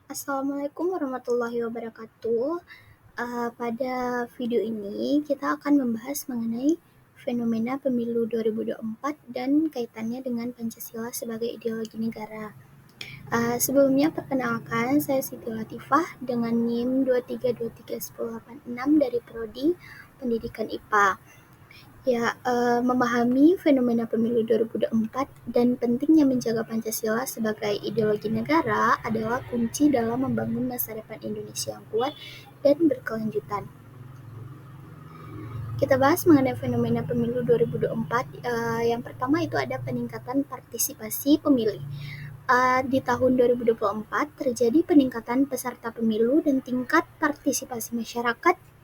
Assalamualaikum warahmatullahi wabarakatuh. Pada video ini kita akan membahas mengenai fenomena pemilu 2024 dan kaitannya dengan Pancasila sebagai ideologi negara. Sebelumnya perkenalkan, saya Siti Latifah dengan NIM 2323186 dari Prodi Pendidikan IPA. Memahami fenomena pemilu 2024 dan pentingnya menjaga Pancasila sebagai ideologi negara adalah kunci dalam membangun masa depan Indonesia yang kuat dan berkelanjutan. Kita bahas mengenai fenomena pemilu 2024. Yang pertama itu ada peningkatan partisipasi pemilih. Di tahun 2024 terjadi peningkatan peserta pemilu dan tingkat partisipasi masyarakat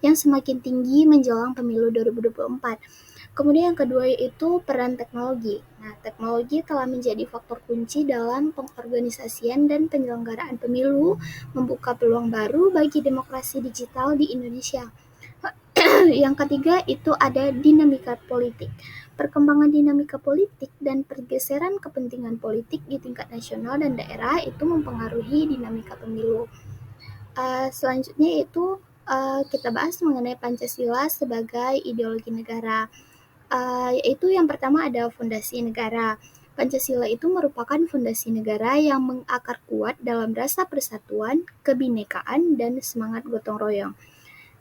yang semakin tinggi menjelang pemilu 2024. Kemudian yang kedua yaitu peran teknologi. Nah, teknologi telah menjadi faktor kunci dalam pengorganisasian dan penyelenggaraan pemilu, membuka peluang baru bagi demokrasi digital di Indonesia. Yang ketiga itu ada dinamika politik. Perkembangan dinamika politik dan pergeseran kepentingan politik di tingkat nasional dan daerah itu mempengaruhi dinamika pemilu. Selanjutnya itu kita bahas mengenai Pancasila sebagai ideologi negara. Yaitu yang pertama ada fondasi negara. Pancasila itu merupakan fondasi negara yang mengakar kuat dalam rasa persatuan, kebinekaan, dan semangat gotong royong.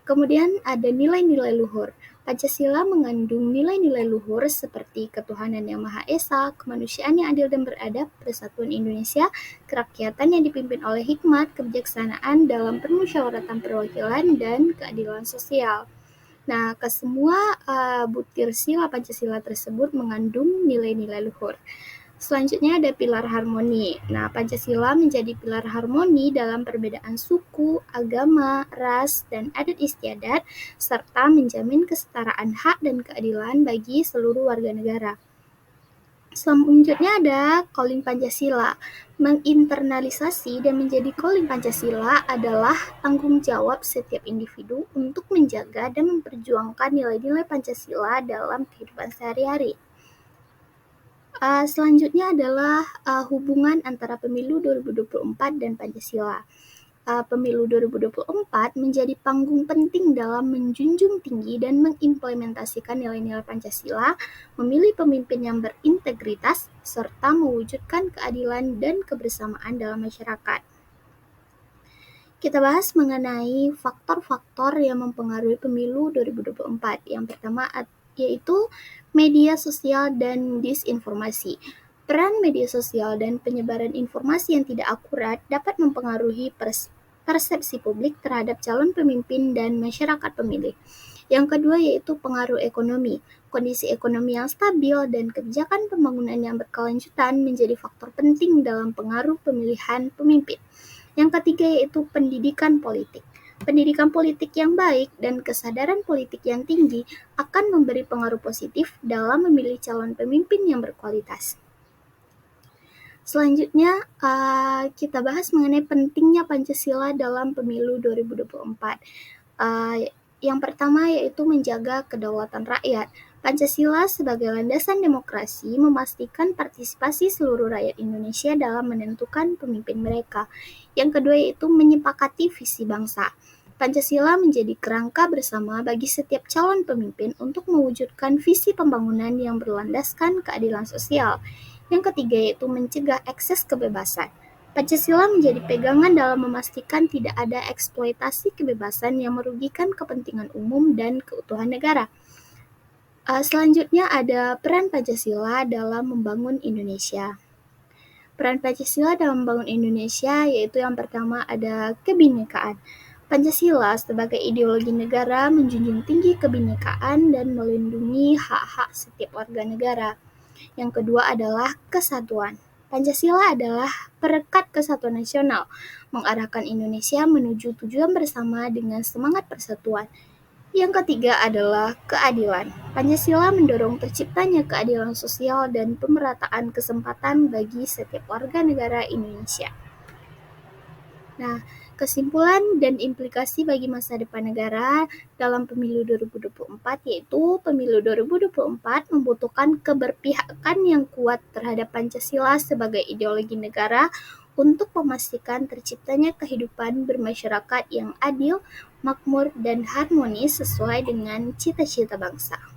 Kemudian ada nilai-nilai luhur. Pancasila mengandung nilai-nilai luhur seperti ketuhanan yang Maha Esa, kemanusiaan yang adil dan beradab, persatuan Indonesia, kerakyatan yang dipimpin oleh hikmat, kebijaksanaan dalam permusyawaratan perwakilan, dan keadilan sosial. Nah, kesemua butir sila Pancasila tersebut mengandung nilai-nilai luhur. Selanjutnya ada pilar harmoni. Nah, Pancasila menjadi pilar harmoni dalam perbedaan suku, agama, ras, dan adat istiadat, serta menjamin kesetaraan hak dan keadilan bagi seluruh warga negara. Selanjutnya ada calling Pancasila. Menginternalisasi dan menjadi calling Pancasila adalah tanggung jawab setiap individu untuk menjaga dan memperjuangkan nilai-nilai Pancasila dalam kehidupan sehari-hari. Selanjutnya adalah hubungan antara pemilu 2024 dan Pancasila. Pemilu 2024 menjadi panggung penting dalam menjunjung tinggi dan mengimplementasikan nilai-nilai Pancasila, memilih pemimpin yang berintegritas, serta mewujudkan keadilan dan kebersamaan dalam masyarakat. Kita bahas mengenai faktor-faktor yang mempengaruhi pemilu 2024. Yang pertama yaitu media sosial dan disinformasi. Peran media sosial dan penyebaran informasi yang tidak akurat dapat mempengaruhi persepsi publik terhadap calon pemimpin dan masyarakat pemilih. Yang kedua yaitu pengaruh ekonomi. Kondisi ekonomi yang stabil dan kebijakan pembangunan yang berkelanjutan menjadi faktor penting dalam pengaruh pemilihan pemimpin. Yang ketiga yaitu pendidikan politik. Pendidikan politik yang baik dan kesadaran politik yang tinggi akan memberi pengaruh positif dalam memilih calon pemimpin yang berkualitas. Selanjutnya, kita bahas mengenai pentingnya Pancasila dalam pemilu 2024. Yang pertama yaitu menjaga kedaulatan rakyat. Pancasila sebagai landasan demokrasi memastikan partisipasi seluruh rakyat Indonesia dalam menentukan pemimpin mereka. Yang kedua yaitu menyepakati visi bangsa. Pancasila menjadi kerangka bersama bagi setiap calon pemimpin untuk mewujudkan visi pembangunan yang berlandaskan keadilan sosial. Yang ketiga yaitu mencegah ekses kebebasan. Pancasila menjadi pegangan dalam memastikan tidak ada eksploitasi kebebasan yang merugikan kepentingan umum dan keutuhan negara. Selanjutnya ada peran Pancasila dalam membangun Indonesia. Peran Pancasila dalam membangun Indonesia yaitu yang pertama ada kebinekaan. Pancasila sebagai ideologi negara menjunjung tinggi kebinekaan dan melindungi hak-hak setiap warga negara. Yang kedua adalah kesatuan. Pancasila adalah perekat kesatuan nasional, mengarahkan Indonesia menuju tujuan bersama dengan semangat persatuan. Yang ketiga adalah keadilan. Pancasila mendorong terciptanya keadilan sosial dan pemerataan kesempatan bagi setiap warga negara Indonesia. Nah, kesimpulan dan implikasi bagi masa depan negara dalam pemilu 2024 yaitu pemilu 2024 membutuhkan keberpihakan yang kuat terhadap Pancasila sebagai ideologi negara untuk memastikan terciptanya kehidupan bermasyarakat yang adil, makmur, dan harmonis sesuai dengan cita-cita bangsa.